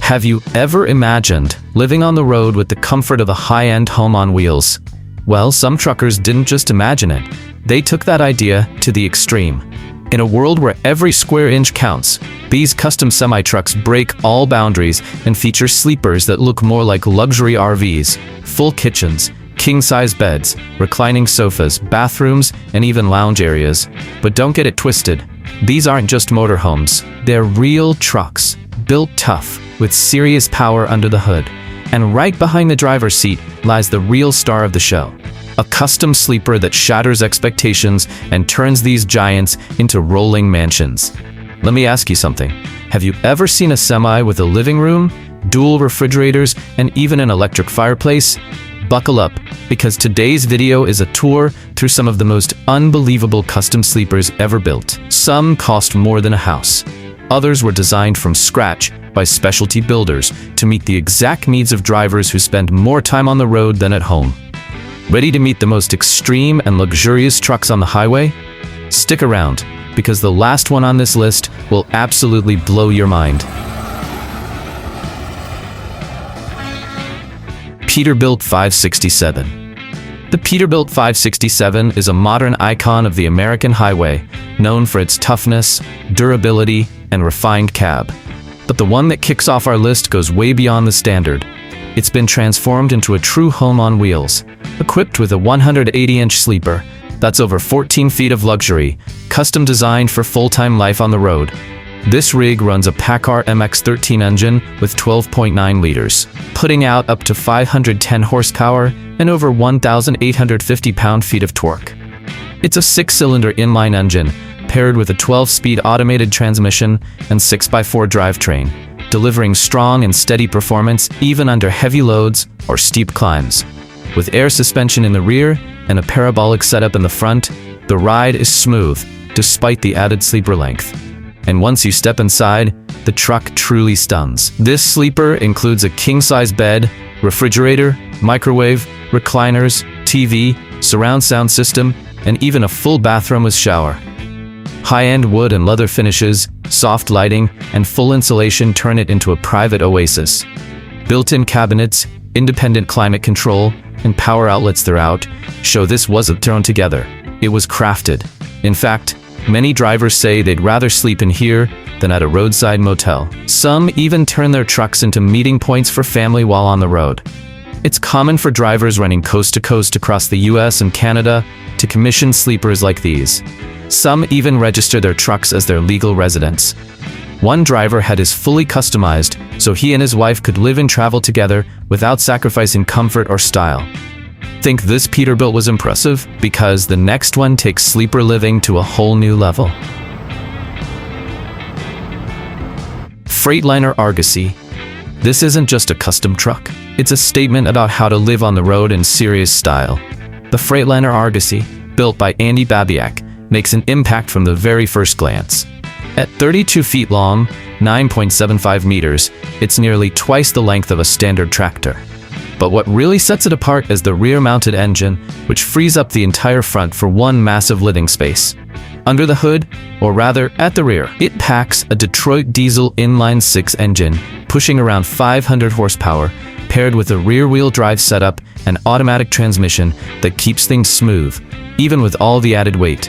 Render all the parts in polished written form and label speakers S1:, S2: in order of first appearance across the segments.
S1: Have you ever imagined living on the road with the comfort of a high-end home on wheels? Well, some truckers didn't just imagine it. They took that idea to the extreme. In a world where every square inch counts, these custom semi-trucks break all boundaries and feature sleepers that look more like luxury RVs, full kitchens, king-size beds, reclining sofas, bathrooms, and even lounge areas. But don't get it twisted. These aren't just motorhomes. They're real trucks, built tough, with serious power under the hood. And right behind the driver's seat lies the real star of the show. A custom sleeper that shatters expectations and turns these giants into rolling mansions. Let me ask you something. Have you ever seen a semi with a living room, dual refrigerators, and even an electric fireplace? Buckle up, because today's video is a tour through some of the most unbelievable custom sleepers ever built. Some cost more than a house. Others were designed from scratch by specialty builders to meet the exact needs of drivers who spend more time on the road than at home. Ready to meet the most extreme and luxurious trucks on the highway? Stick around, because the last one on this list will absolutely blow your mind. Peterbilt 567. The Peterbilt 567 is a modern icon of the American highway, known for its toughness, durability, and refined cab. But the one that kicks off our list goes way beyond the standard. It's been transformed into a true home on wheels, equipped with a 180-inch sleeper. That's over 14 feet of luxury, custom designed for full-time life on the road. This rig runs a PACCAR MX-13 engine with 12.9 liters, putting out up to 510 horsepower and over 1,850 pound-feet of torque. It's a 6-cylinder inline engine, paired with a 12-speed automated transmission and 6x4 drivetrain, delivering strong and steady performance even under heavy loads or steep climbs. With air suspension in the rear and a parabolic setup in the front, the ride is smooth, despite the added sleeper length. And once you step inside, the truck truly stuns. This sleeper includes a king-size bed, refrigerator, microwave, recliners, TV, surround sound system, and even a full bathroom with shower. High-end wood and leather finishes, soft lighting, and full insulation turn it into a private oasis. Built-in cabinets, independent climate control, and power outlets throughout show this wasn't thrown together. It was crafted. In fact, many drivers say they'd rather sleep in here than at a roadside motel. Some even turn their trucks into meeting points for family while on the road. It's common for drivers running coast to coast across the US and Canada to commission sleepers like these. Some even register their trucks as their legal residence. One driver had his fully customized so he and his wife could live and travel together without sacrificing comfort or style. Think this Peterbilt was impressive? Because the next one takes sleeper living to a whole new level. Freightliner Argosy. This isn't just a custom truck. It's a statement about how to live on the road in serious style. The Freightliner Argosy, built by Andy Babiak, makes an impact from the very first glance. At 32 feet long, 9.75 meters, it's nearly twice the length of a standard tractor. But what really sets it apart is the rear-mounted engine, which frees up the entire front for one massive living space. Under the hood, or rather at the rear, it packs a Detroit diesel inline-6 engine, pushing around 500 horsepower, paired with a rear-wheel drive setup and automatic transmission that keeps things smooth, even with all the added weight.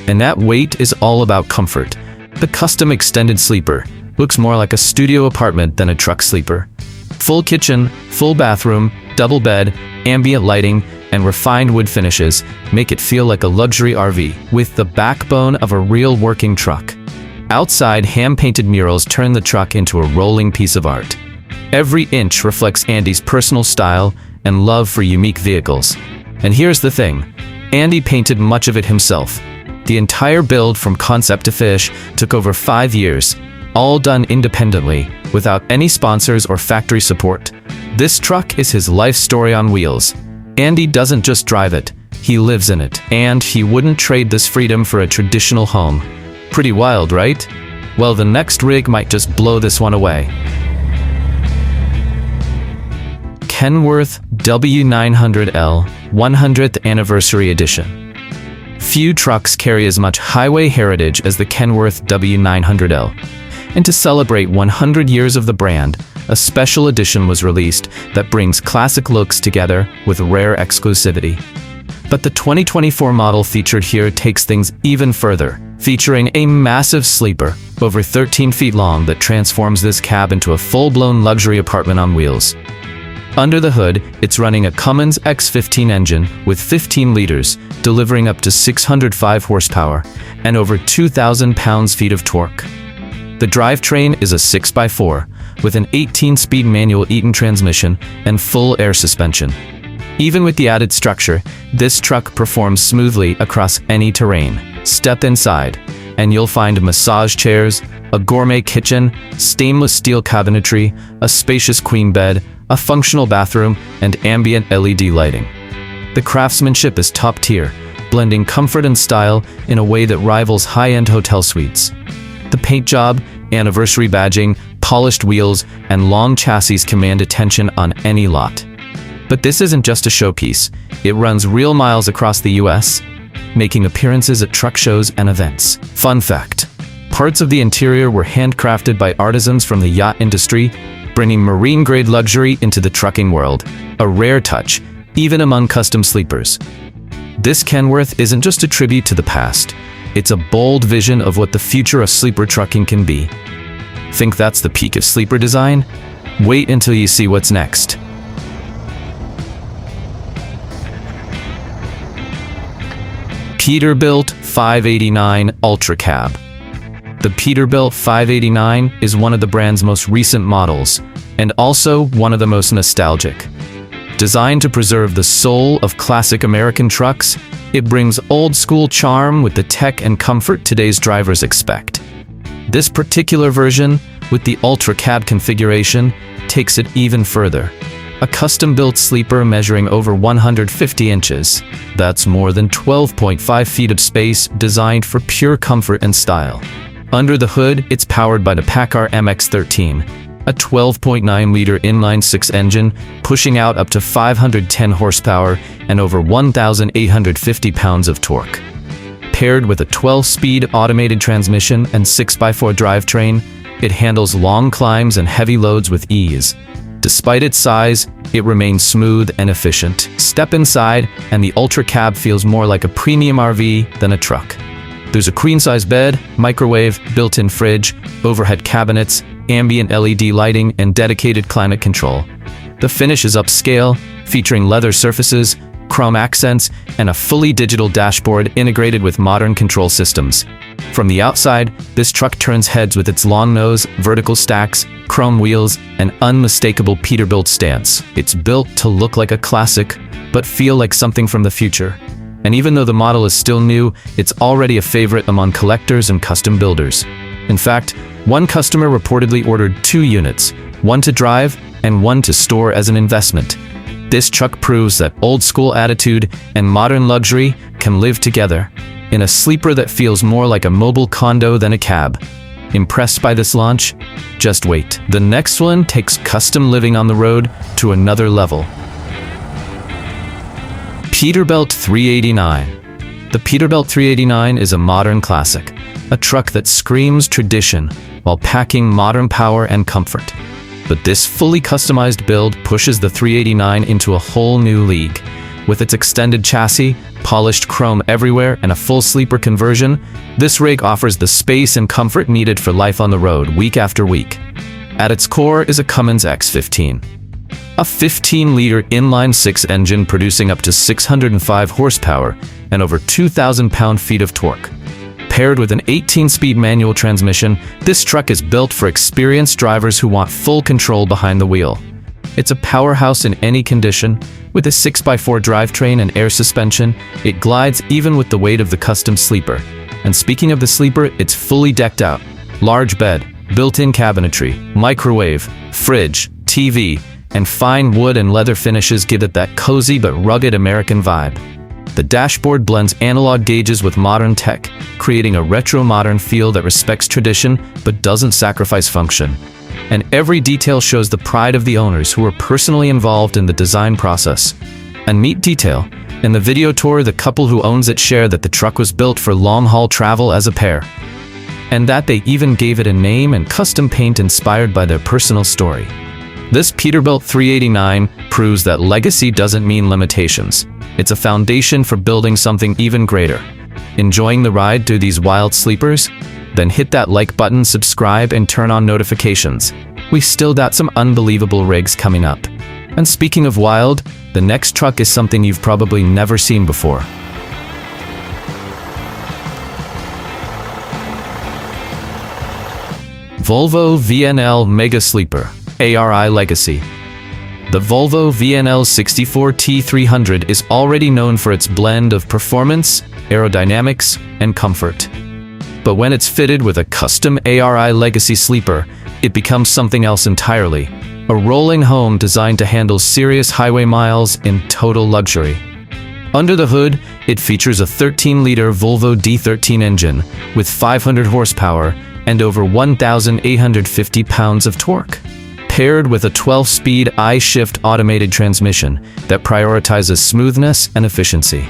S1: And that weight is all about comfort. The custom extended sleeper looks more like a studio apartment than a truck sleeper. Full kitchen, full bathroom, double bed, ambient lighting, and refined wood finishes make it feel like a luxury RV with the backbone of a real working truck. Outside, hand-painted murals turn the truck into a rolling piece of art. Every inch reflects Andy's personal style and love for unique vehicles. And here's the thing, Andy painted much of it himself. The entire build from concept to finish took over 5 years, all done independently, without any sponsors or factory support. This truck is his life story on wheels. Andy doesn't just drive it, he lives in it. And he wouldn't trade this freedom for a traditional home. Pretty wild, right? Well, the next rig might just blow this one away. Kenworth W900L 100th Anniversary Edition. Few trucks carry as much highway heritage as the Kenworth W900L. And to celebrate 100 years of the brand, a special edition was released that brings classic looks together with rare exclusivity. But the 2024 model featured here takes things even further, featuring a massive sleeper, over 13 feet long, that transforms this cab into a full-blown luxury apartment on wheels. Under the hood, it's running a Cummins X15 engine with 15 liters, delivering up to 605 horsepower and over 2,000 pounds-feet of torque. The drivetrain is a 6x4 with an 18-speed manual Eaton transmission and full air suspension. Even with the added structure, this truck performs smoothly across any terrain. Step inside, and you'll find massage chairs, a gourmet kitchen, stainless steel cabinetry, a spacious queen bed, a functional bathroom, and ambient LED lighting. The craftsmanship is top tier, blending comfort and style in a way that rivals high-end hotel suites. The paint job, anniversary badging, polished wheels, and long chassis command attention on any lot. But this isn't just a showpiece. It runs real miles across the US, making appearances at truck shows and events. Fun fact: parts of the interior were handcrafted by artisans from the yacht industry, bringing marine-grade luxury into the trucking world, a rare touch, even among custom sleepers. This Kenworth isn't just a tribute to the past, it's a bold vision of what the future of sleeper trucking can be. Think that's the peak of sleeper design? Wait until you see what's next. Peterbilt 589 Ultra Cab. The Peterbilt 589 is one of the brand's most recent models, and also one of the most nostalgic. Designed to preserve the soul of classic American trucks, it brings old-school charm with the tech and comfort today's drivers expect. This particular version, with the Ultra Cab configuration, takes it even further. A custom-built sleeper measuring over 150 inches. That's more than 12.5 feet of space, designed for pure comfort and style. Under the hood, it's powered by the PACCAR MX-13, a 12.9-liter inline-six engine, pushing out up to 510 horsepower and over 1,850 pounds of torque. Paired with a 12-speed automated transmission and 6x4 drivetrain, it handles long climbs and heavy loads with ease. Despite its size, it remains smooth and efficient. Step inside, and the Ultra Cab feels more like a premium RV than a truck. There's a queen-size bed, microwave, built-in fridge, overhead cabinets, ambient LED lighting, and dedicated climate control. The finish is upscale, featuring leather surfaces, chrome accents, and a fully digital dashboard integrated with modern control systems. From the outside, this truck turns heads with its long nose, vertical stacks, chrome wheels, and unmistakable Peterbilt stance. It's built to look like a classic, but feel like something from the future. And even though the model is still new, it's already a favorite among collectors and custom builders. In fact, one customer reportedly ordered 2 units, one to drive and one to store as an investment. This truck proves that old-school attitude and modern luxury can live together in a sleeper that feels more like a mobile condo than a cab. Impressed by this launch? Just wait. The next one takes custom living on the road to another level. Peterbilt 389. The Peterbilt 389 is a modern classic, a truck that screams tradition while packing modern power and comfort. But this fully customized build pushes the 389 into a whole new league. With its extended chassis, polished chrome everywhere, and a full sleeper conversion, this rig offers the space and comfort needed for life on the road week after week. At its core is a Cummins X15, a 15-liter inline-six engine producing up to 605 horsepower and over 2,000 pound-feet of torque. Paired with an 18-speed manual transmission, this truck is built for experienced drivers who want full control behind the wheel. It's a powerhouse in any condition. With a 6x4 drivetrain and air suspension, it glides even with the weight of the custom sleeper. And speaking of the sleeper, it's fully decked out. Large bed, built-in cabinetry, microwave, fridge, TV, and fine wood and leather finishes give it that cozy but rugged American vibe. The dashboard blends analog gauges with modern tech, creating a retro-modern feel that respects tradition but doesn't sacrifice function. And every detail shows the pride of the owners who were personally involved in the design process. And neat detail, in the video tour, the couple who owns it share that the truck was built for long-haul travel as a pair, and that they even gave it a name and custom paint inspired by their personal story. This Peterbilt 389 proves that legacy doesn't mean limitations. It's a foundation for building something even greater. Enjoying the ride through these wild sleepers? Then hit that like button, subscribe, and turn on notifications. We still got some unbelievable rigs coming up. And speaking of wild, the next truck is something you've probably never seen before. Volvo VNL Mega Sleeper, ARI Legacy. The Volvo VNL 64T300 is already known for its blend of performance, aerodynamics, and comfort. But when it's fitted with a custom ARI Legacy sleeper, it becomes something else entirely. A rolling home designed to handle serious highway miles in total luxury. Under the hood, it features a 13-liter Volvo D13 engine with 500 horsepower and over 1,850 pounds of torque, paired with a 12-speed I-Shift automated transmission that prioritizes smoothness and efficiency.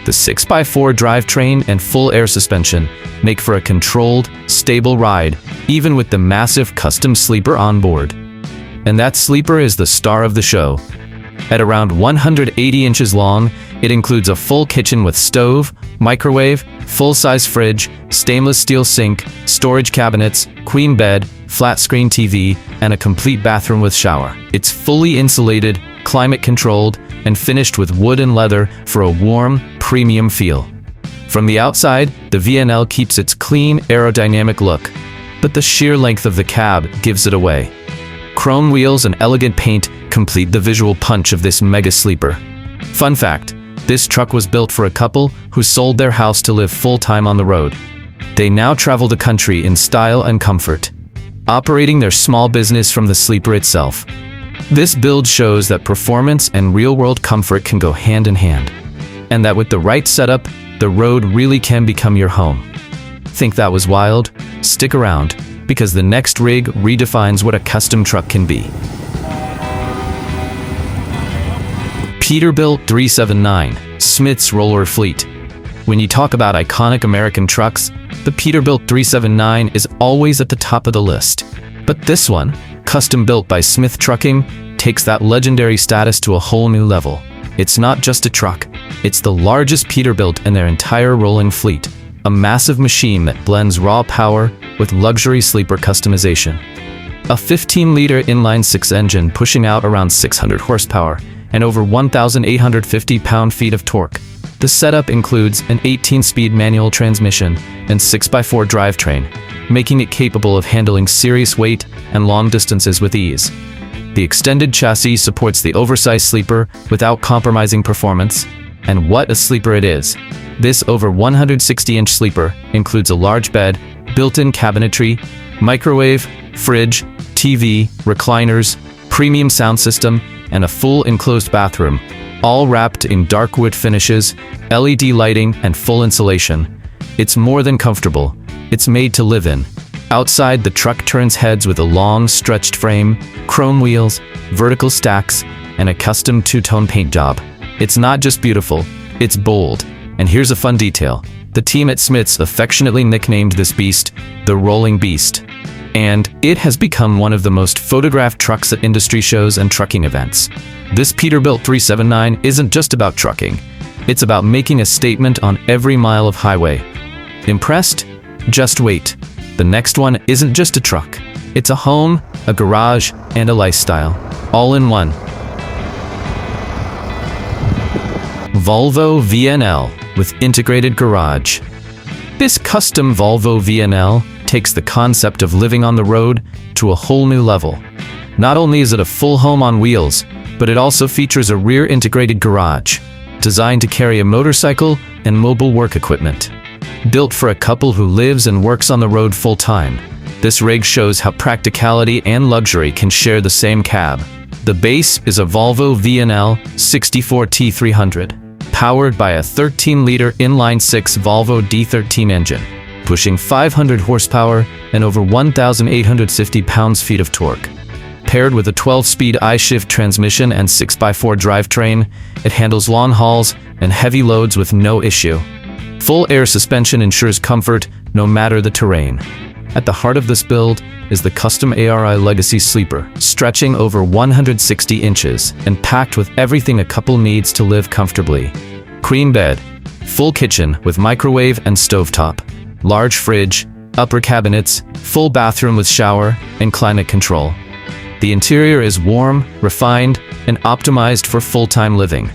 S1: The 6x4 drivetrain and full air suspension make for a controlled, stable ride, even with the massive custom sleeper on board. And that sleeper is the star of the show. At around 180 inches long, it includes a full kitchen with stove, microwave, full-size fridge, stainless steel sink, storage cabinets, queen bed, flat-screen TV, and a complete bathroom with shower. It's fully insulated, climate-controlled, and finished with wood and leather for a warm, premium feel. From the outside, the VNL keeps its clean, aerodynamic look, but the sheer length of the cab gives it away. Chrome wheels and elegant paint complete the visual punch of this mega sleeper. Fun fact, this truck was built for a couple who sold their house to live full-time on the road. They now travel the country in style and comfort, operating their small business from the sleeper itself. This build shows that performance and real-world comfort can go hand in hand, and that with the right setup, the road really can become your home. Think that was wild? Stick around, because the next rig redefines what a custom truck can be. Peterbilt 379, Smith's Roller Fleet. When you talk about iconic American trucks, the Peterbilt 379 is always at the top of the list. But this one, custom built by Smith Trucking, takes that legendary status to a whole new level. It's not just a truck, it's the largest Peterbilt in their entire rolling fleet, a massive machine that blends raw power with luxury sleeper customization. A 15-liter inline-six engine pushing out around 600 horsepower and over 1,850 pound-feet of torque. The setup includes an 18-speed manual transmission and 6x4 drivetrain, making it capable of handling serious weight and long distances with ease. The extended chassis supports the oversized sleeper without compromising performance. And what a sleeper it is! This over 160-inch sleeper includes a large bed, built-in cabinetry, microwave, fridge, TV, recliners, premium sound system, and a full enclosed bathroom, all wrapped in dark wood finishes, LED lighting, and full insulation. It's more than comfortable, it's made to live in. Outside, the truck turns heads with a long, stretched frame, chrome wheels, vertical stacks, and a custom two-tone paint job. It's not just beautiful, it's bold. And here's a fun detail. The team at Smiths affectionately nicknamed this beast the Rolling Beast. And it has become one of the most photographed trucks at industry shows and trucking events. This Peterbilt 379 isn't just about trucking. It's about making a statement on every mile of highway. Impressed? Just wait. The next one isn't just a truck. It's a home, a garage, and a lifestyle, all in one. Volvo VNL with integrated garage. This custom Volvo VNL takes the concept of living on the road to a whole new level. Not only is it a full home on wheels, but it also features a rear integrated garage, designed to carry a motorcycle and mobile work equipment. Built for a couple who lives and works on the road full-time, this rig shows how practicality and luxury can share the same cab. The base is a Volvo VNL 64T300, powered by a 13-liter inline-six Volvo D13 engine, pushing 500 horsepower and over 1,850 pounds-feet of torque. Paired with a 12-speed I-Shift transmission and 6x4 drivetrain, it handles long hauls and heavy loads with no issue. Full air suspension ensures comfort no matter the terrain. At the heart of this build is the custom ARI Legacy Sleeper, stretching over 160 inches and packed with everything a couple needs to live comfortably. Queen bed, full kitchen with microwave and stovetop, large fridge, upper cabinets, full bathroom with shower, and climate control. The interior is warm, refined, and optimized for full-time living.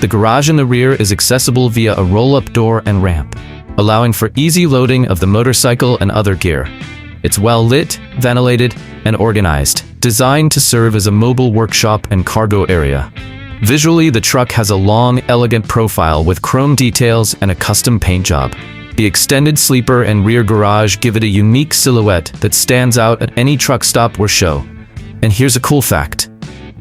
S1: The garage in the rear is accessible via a roll-up door and ramp, allowing for easy loading of the motorcycle and other gear. It's well lit, ventilated, and organized, designed to serve as a mobile workshop and cargo area. Visually, the truck has a long, elegant profile with chrome details and a custom paint job. The extended sleeper and rear garage give it a unique silhouette that stands out at any truck stop or show. And here's a cool fact.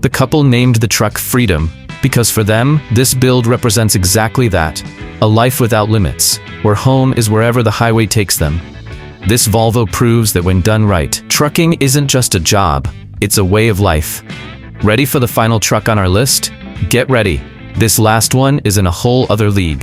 S1: The couple named the truck Freedom because for them, this build represents exactly that, a life without limits, where home is wherever the highway takes them. This Volvo proves that when done right, trucking isn't just a job, it's a way of life. Ready for the final truck on our list? Get ready. This last one is in a whole other league.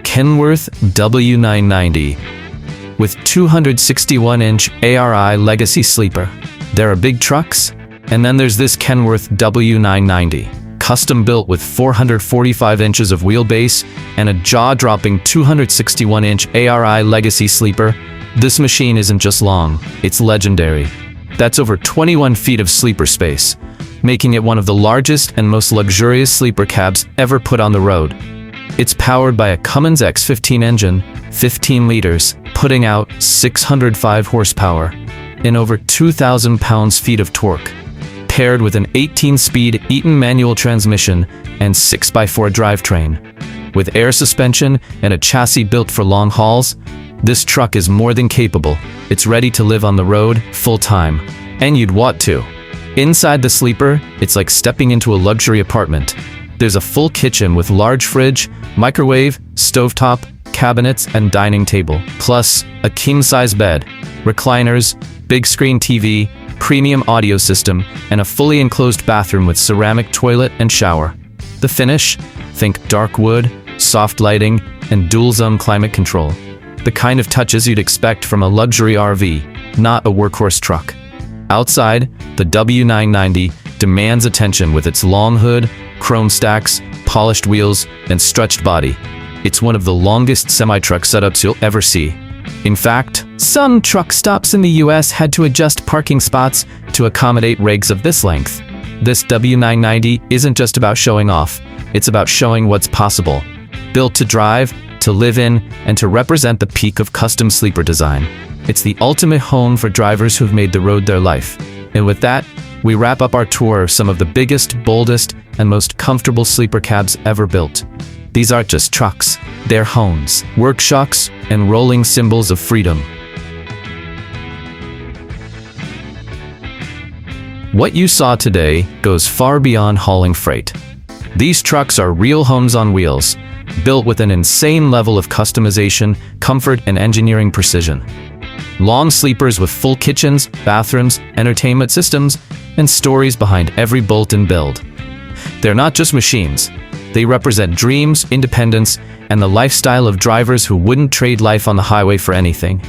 S1: Kenworth W990. With 261-inch ARI Legacy Sleeper. There are big trucks, and then there's this Kenworth W990, custom built with 445 inches of wheelbase and a jaw-dropping 261-inch ARI Legacy Sleeper. This machine isn't just long, it's legendary. That's over 21 feet of sleeper space, making it one of the largest and most luxurious sleeper cabs ever put on the road. It's powered by a Cummins X15 engine, 15 liters, putting out 605 horsepower and over 2,000 pounds-feet of torque. Paired with an 18-speed Eaton manual transmission and 6x4 drivetrain. With air suspension and a chassis built for long hauls, this truck is more than capable. It's ready to live on the road, full-time. And you'd want to. Inside the sleeper, it's like stepping into a luxury apartment. There's a full kitchen with large fridge, microwave, stovetop, cabinets, and dining table. Plus, a king-size bed, recliners, big-screen TV, premium audio system, and a fully enclosed bathroom with ceramic toilet and shower. The finish? Think dark wood, soft lighting, and dual-zone climate control. The kind of touches you'd expect from a luxury RV, not a workhorse truck. Outside, the W990 demands attention with its long hood, chrome stacks, polished wheels, and stretched body. It's one of the longest semi-truck setups you'll ever see. In fact, some truck stops in the US had to adjust parking spots to accommodate rigs of this length. This W990 isn't just about showing off, it's about showing what's possible. Built to drive, to live in, and to represent the peak of custom sleeper design. It's the ultimate home for drivers who've made the road their life. And with that, we wrap up our tour of some of the biggest, boldest, and most comfortable sleeper cabs ever built. These aren't just trucks, they're homes, workshops, and rolling symbols of freedom. What you saw today goes far beyond hauling freight. These trucks are real homes on wheels, built with an insane level of customization, comfort, and engineering precision. Long sleepers with full kitchens, bathrooms, entertainment systems, and stories behind every bolt and build. They're not just machines. They represent dreams, independence, and the lifestyle of drivers who wouldn't trade life on the highway for anything.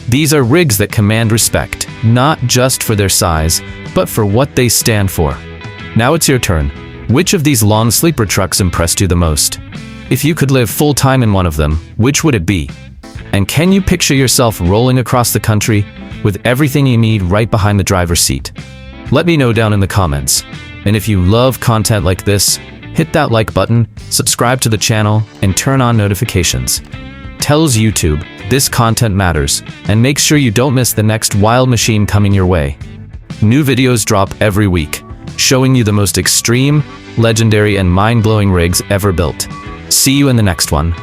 S1: These are rigs that command respect, not just for their size, but for what they stand for. Now it's your turn. Which of these long sleeper trucks impressed you the most? If you could live full-time in one of them, which would it be? And can you picture yourself rolling across the country with everything you need right behind the driver's seat? Let me know down in the comments. And if you love content like this, hit that like button, subscribe to the channel, and turn on notifications. Tells YouTube this content matters, and make sure you don't miss the next wild machine coming your way. New videos drop every week, showing you the most extreme, legendary, and mind-blowing rigs ever built. See you in the next one.